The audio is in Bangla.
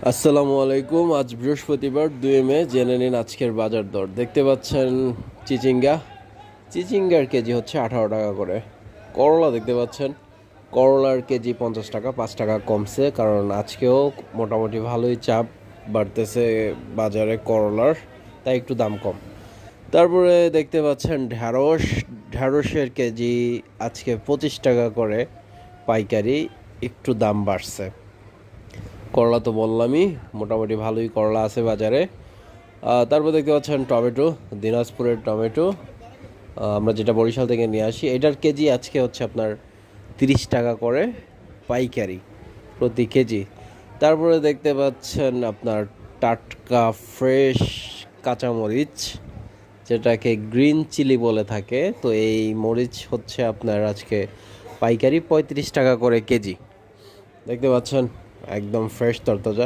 আসসালামু আলাইকুম। আজ বৃহস্পতিবার 2 মে। জেনে নিন আজকের বাজার দর। দেখতে পাচ্ছেন চিচিঙ্গা। চিচিঙ্গার কেজি হচ্ছে 18 টাকা করে। করলা দেখতে পাচ্ছেন, করলার কেজি 50 টাকা, 5 টাকা কমছে, কারণ আজকেও মোটামুটি ভালোই চাপ বাড়তেছে বাজারে করলার, তাই একটু দাম কম। তারপরে দেখতে পাচ্ছেন ঢ্যাঁড়স। ঢ্যাঁড়সের কেজি আজকে 25 টাকা করে পাইকারি, একটু দাম বাড়ছে। করলা তো বললামই, মোটামুটি ভালোই করলা আছে বাজারে। তারপর দেখতে পাচ্ছেন টমেটো, দিনাজপুরের টমেটো, আমরা যেটা বরিশাল থেকে নিয়ে আসি, এটার কেজি আজকে হচ্ছে আপনার 30 টাকা করে পাইকারি প্রতি কেজি। তারপরে দেখতে পাচ্ছেন আপনার টাটকা ফ্রেশ কাঁচামরিচ, যেটাকে গ্রিন চিলি বলে থাকে, তো এই মরিচ হচ্ছে আপনার আজকে পাইকারি 35 টাকা করে কেজি। দেখতে পাচ্ছেন একদম ফ্রেশ তরতাজা।